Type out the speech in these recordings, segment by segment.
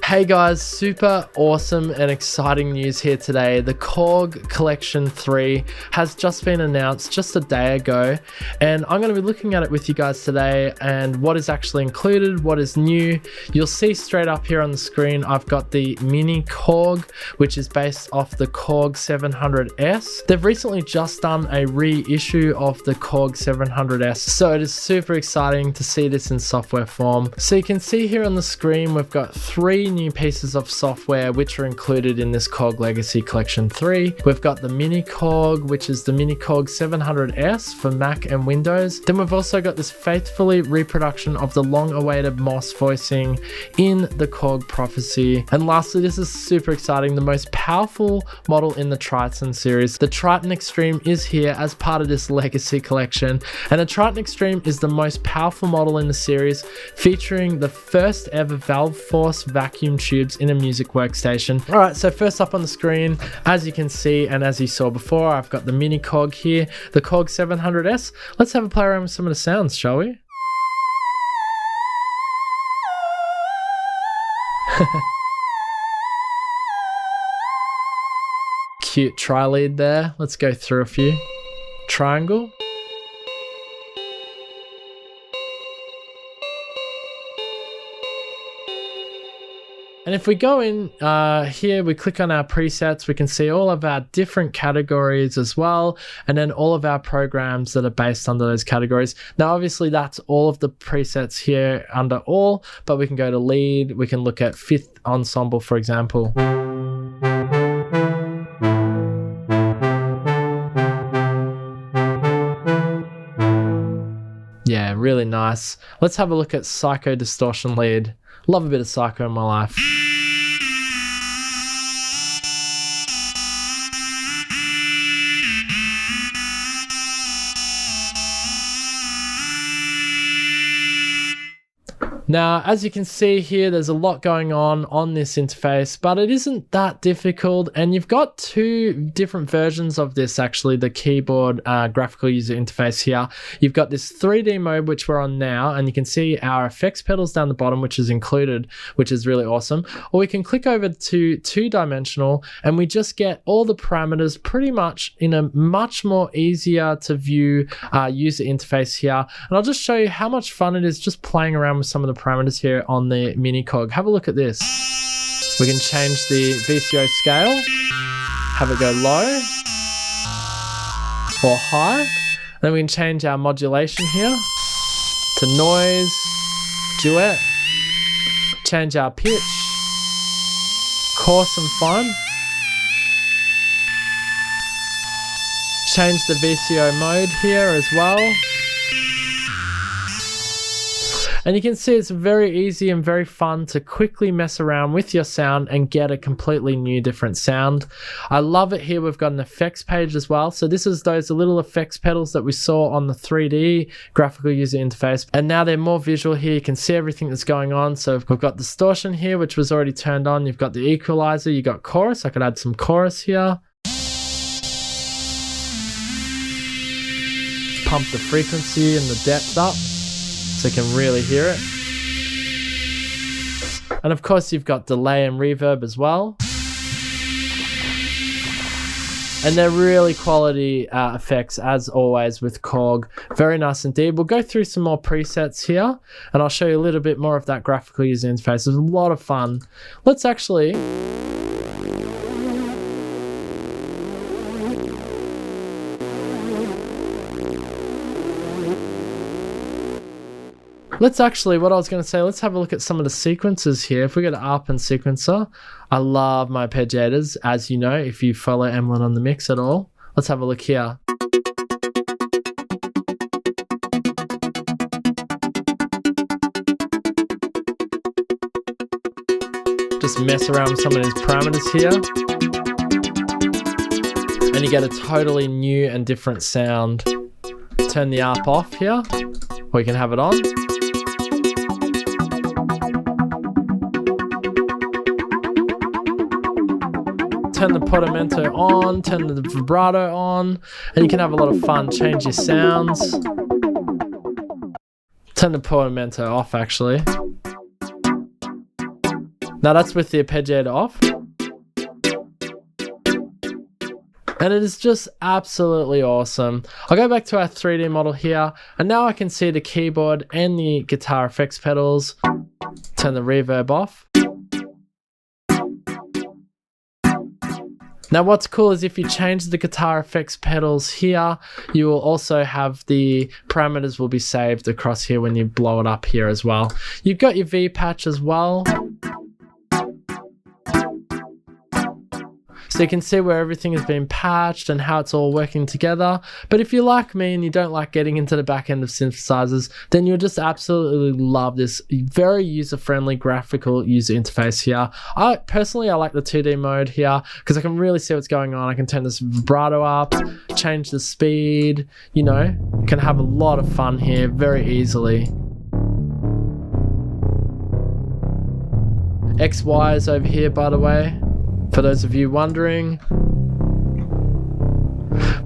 Hey guys, super awesome and exciting news here today. The KORG Collection 3 has just been announced just a day ago, and I'm going to be looking at it with you guys today and what is actually included, what is new. You'll see straight up here on the screen, I've got the mini KORG, which is based off the KORG 700S. They've recently just done a reissue of the KORG 700S, so it is super exciting to see this in software form. So you can see here on the screen, we've got three new pieces of software which are included in this KORG Legacy Collection 3. We've got the mini KORG, which is the mini KORG 700S for Mac and Windows. Then we've also got this faithfully reproduction of the long-awaited Moss voicing in the KORG Prophecy. And lastly, this is super exciting, the most powerful model in the Triton series. The Triton Extreme is here as part of this Legacy Collection, and the Triton Extreme is the most powerful model in the series, featuring the first ever valve force vacuum tubes in a music workstation. All right, so first up on the screen, as you can see and as you saw before, I've got the mini KORG here, the KORG 700S. Let's have a play around with some of the sounds, shall we? Cute tri-lead there. Let's go through a few. Triangle. And if we go in here, we click on our presets, we can see all of our different categories as well, and then all of our programs that are based under those categories. Now, obviously, that's all of the presets here under all, but we can go to lead, we can look at fifth ensemble, for example. Yeah, really nice. Let's have a look at Psycho Distortion lead. Love a bit of Psycho in my life. Now, as you can see here, there's a lot going on this interface, but it isn't that difficult. And you've got two different versions of this, actually, the keyboard graphical user interface here. You've got this 3D mode, which we're on now, and you can see our effects pedals down the bottom, which is included, which is really awesome. Or we can click over to two-dimensional, and we just get all the parameters pretty much in a much more easier to view user interface here. And I'll just show you how much fun it is just playing around with some of the parameters here on the mini KORG. Have a look at this. We can change the VCO scale, have it go low or high. Then we can change our modulation here to noise, duet, change our pitch, coarse and fine, change the VCO mode here as well. And you can see it's very easy and very fun to quickly mess around with your sound and get a completely new different sound. I love it here. We've got an effects page as well. So this is those little effects pedals that we saw on the 3D graphical user interface. And now they're more visual here. You can see everything that's going on. So we've got distortion here, which was already turned on. You've got the equalizer. You've got chorus. I could add some chorus here. Pump the frequency and the depth up, so you can really hear it. And of course, you've got delay and reverb as well. And they're really quality effects, as always with KORG. Very nice indeed. We'll go through some more presets here, and I'll show you a little bit more of that graphical user interface. It's a lot of fun. Let's actually... let's have a look at some of the sequences here. If we go to ARP and sequencer, I love my arpeggiators, as you know, if you follow Emlyn on the mix at all. Let's have a look here. Just mess around with some of these parameters here, and you get a totally new and different sound. Turn the ARP off here, or you can have it on. Turn the portamento on, turn the vibrato on, and you can have a lot of fun. Change your sounds. Turn the portamento off, actually. Now that's with the arpeggiator off. And it is just absolutely awesome. I'll go back to our 3D model here, and now I can see the keyboard and the guitar effects pedals. Turn the reverb off. Now what's cool is if you change the guitar effects pedals here, you will also have the parameters will be saved across here when you blow it up here as well. You've got your V patch as well. So you can see where everything has been patched and how it's all working together. But if you're like me and you don't like getting into the back end of synthesizers, then you'll just absolutely love this very user-friendly graphical user interface here. Personally, I like the 2D mode here because I can really see what's going on. I can turn this vibrato up, change the speed, you know, can have a lot of fun here very easily. XY is over here, by the way, for those of you wondering.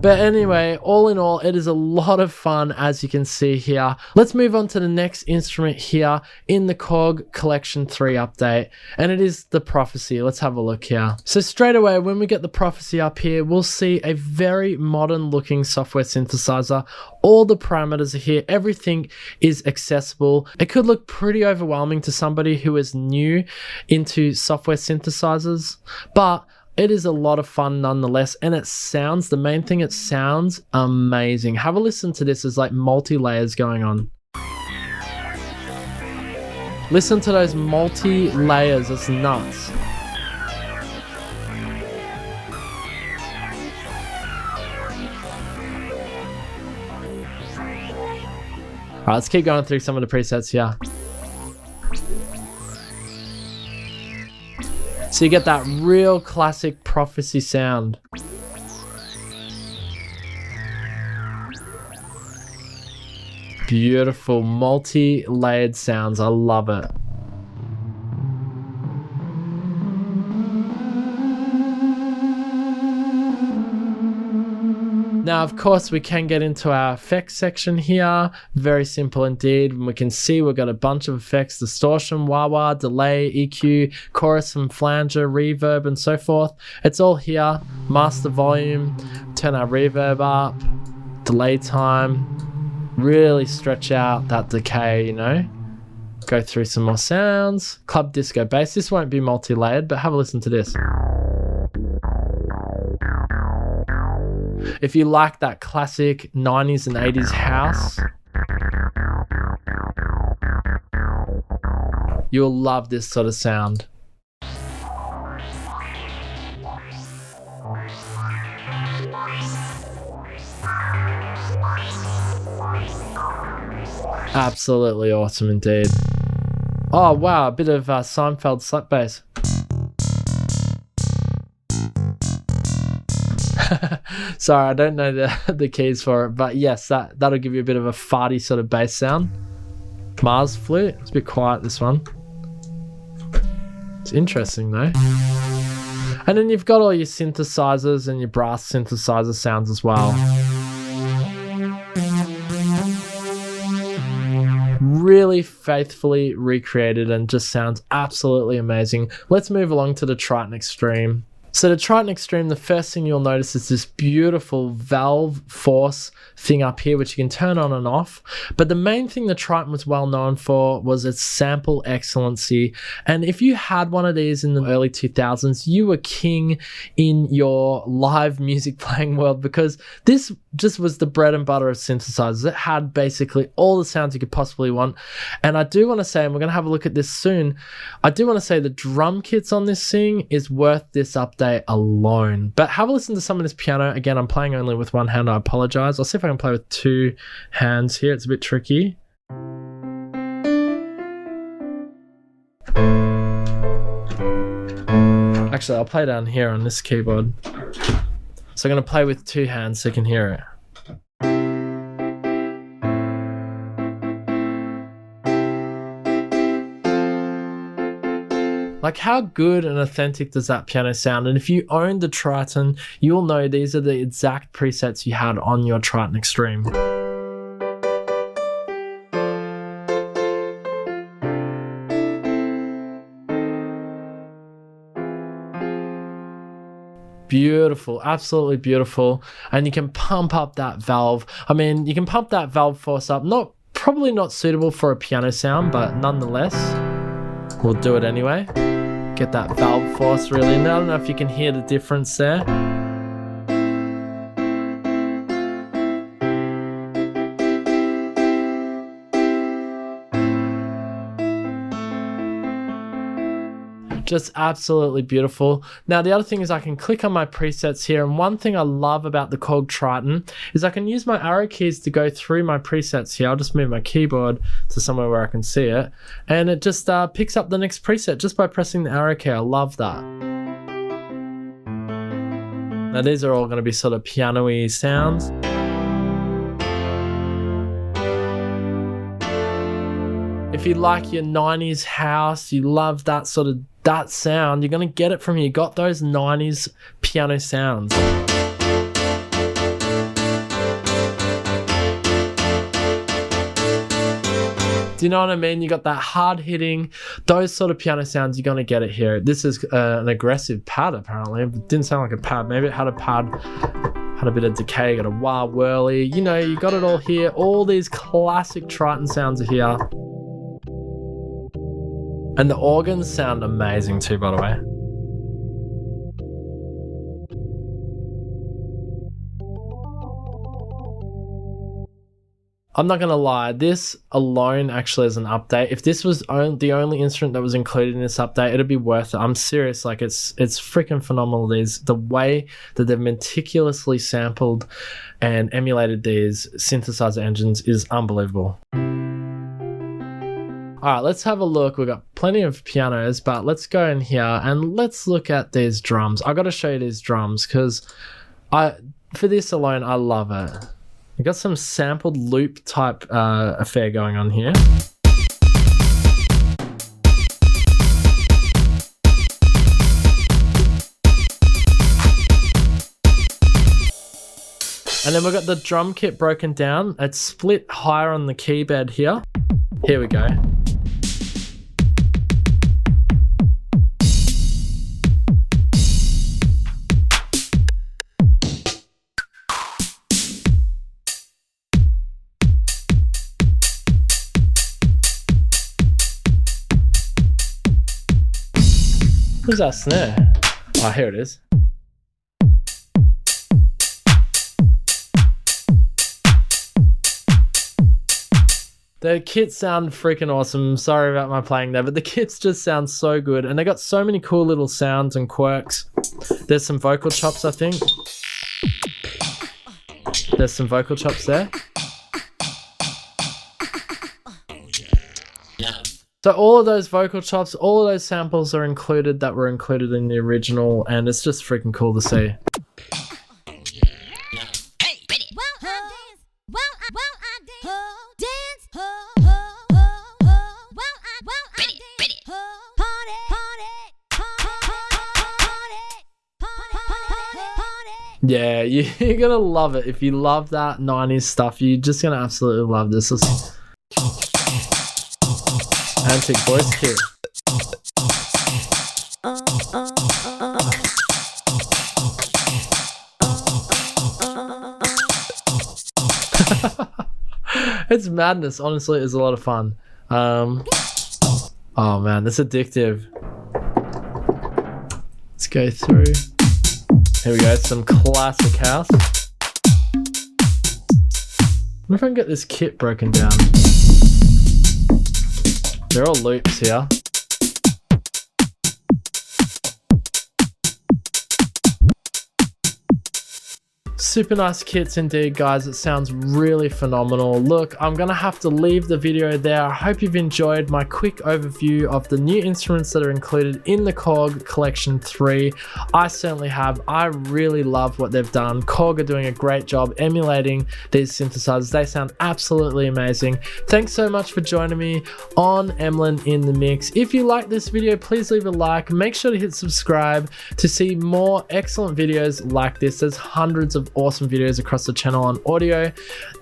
But anyway, all in all, it is a lot of fun, as you can see here. Let's move on to the next instrument here in the KORG Collection 3 update, and it is the Prophecy. Let's have a look here. So straight away, when we get the Prophecy up here, we'll see a very modern looking software synthesizer. All the parameters are here. Everything is accessible. It could look pretty overwhelming to somebody who is new into software synthesizers, but it is a lot of fun nonetheless, and it sounds, the main thing, it sounds amazing. Have a listen to this. There's like multi-layers going on. Listen to those multi-layers, it's nuts. Alright, let's keep going through some of the presets here. So you get that real classic Prophecy sound. Beautiful multi-layered sounds, I love it. Now, of course, we can get into our effects section here. Very simple indeed. We can see we've got a bunch of effects: distortion, wah-wah, delay, EQ, chorus and flanger, reverb, and so forth. It's all here. Master volume, turn our reverb up, delay time, really stretch out that decay, you know. Go through some more sounds. Club disco bass. This won't be multi-layered, but have a listen to this. If you like that classic 90s and 80s house, you'll love this sort of sound. Absolutely awesome indeed. Oh wow, a bit of Seinfeld slap bass. Sorry, I don't know the keys for it, but yes, that'll give you a bit of a farty sort of bass sound. Mars flute, it's a bit quiet, this one. It's interesting though. And then you've got all your synthesizers and your brass synthesizer sounds as well. Really faithfully recreated and just sounds absolutely amazing. Let's move along to the Triton Extreme. So the Triton Extreme, the first thing you'll notice is this beautiful valve force thing up here, which you can turn on and off. But the main thing the Triton was well known for was its sample excellency. And if you had one of these in the early 2000s, you were king in your live music playing world, because this just was the bread and butter of synthesizers. It had basically all the sounds you could possibly want. And I do want to say, and we're going to have a look at this soon, I do want to say the drum kits on this thing is worth this update alone. But have a listen to some of this piano. Again, I'm playing only with one hand, I apologize. I'll see if I can play with two hands here. It's a bit tricky. Actually, I'll play down here on this keyboard. So I'm going to play with two hands so you can hear it. Like, how good and authentic does that piano sound? And if you own the Triton, you'll know these are the exact presets you had on your Triton Extreme. beautiful, absolutely beautiful. And you can pump up that valve. I mean, you can pump that valve force up. Probably not suitable for a piano sound, but nonetheless, we'll do it anyway. Get that valve force really in. I don't know if you can hear the difference there. Just absolutely beautiful. Now the other thing is I can click on my presets here, and one thing I love about the KORG Triton is I can use my arrow keys to go through my presets here. I'll just move my keyboard to somewhere where I can see it, and it just picks up the next preset just by pressing the arrow key. I love that. Now these are all going to be sort of piano-y sounds. If you like your 90s house, you love that sort of that sound, you're gonna get it from here. You got those 90s piano sounds. Do you know what I mean? You got that hard hitting, those sort of piano sounds, you're gonna get it here. This is an aggressive pad apparently. It didn't sound like a pad. Maybe it had a pad, had a bit of decay, got a wah whirly. You know, you got it all here. All these classic Triton sounds are here. And the organs sound amazing too, by the way. I'm not gonna lie, this alone actually is an update. If this was the only instrument that was included in this update, it'd be worth it. I'm serious, like it's freaking phenomenal. The way that they've meticulously sampled and emulated these synthesizer engines is unbelievable. All right, let's have a look. We've got plenty of pianos, but let's go in here and let's look at these drums. I got to show you these drums because for this alone, I love it. You got some sampled loop type affair going on here. And then we've got the drum kit broken down. It's split higher on the key bed here. Here we go. Where's that snare? Oh, here it is. The kits sound freaking awesome. Sorry about my playing there, but the kits just sound so good. And they got so many cool little sounds and quirks. There's some vocal chops, I think. There's some vocal chops there. So all of those vocal chops, all of those samples are included that were included in the original, and it's just freaking cool to see. Yeah, you're gonna love it. If you love that 90s stuff, you're just gonna absolutely love this. Antic voice kit. It's madness, honestly. It's a lot of fun. Oh man, that's addictive. Let's go through. Here we go, some classic house. I wonder if I can get this kit broken down. They're all loops here. Super nice kits indeed, guys. It sounds really phenomenal. Look, I'm gonna have to leave the video there. I hope you've enjoyed my quick overview of the new instruments that are included in the KORG Collection 3. I certainly have. I really love what they've done. KORG are doing a great job emulating these synthesizers. They sound absolutely amazing. Thanks so much for joining me on Emlyn in the Mix. If you like this video, please leave a like. Make sure to hit subscribe to see more excellent videos like this. There's hundreds of awesome videos across the channel on audio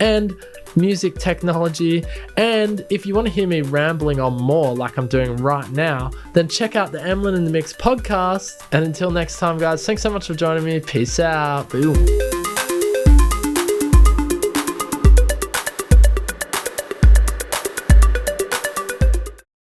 and music technology. And if you want to hear me rambling on more like I'm doing right now, then check out the Emlyn in the Mix podcast. And until next time, guys, thanks so much for joining me. Peace out. Boom.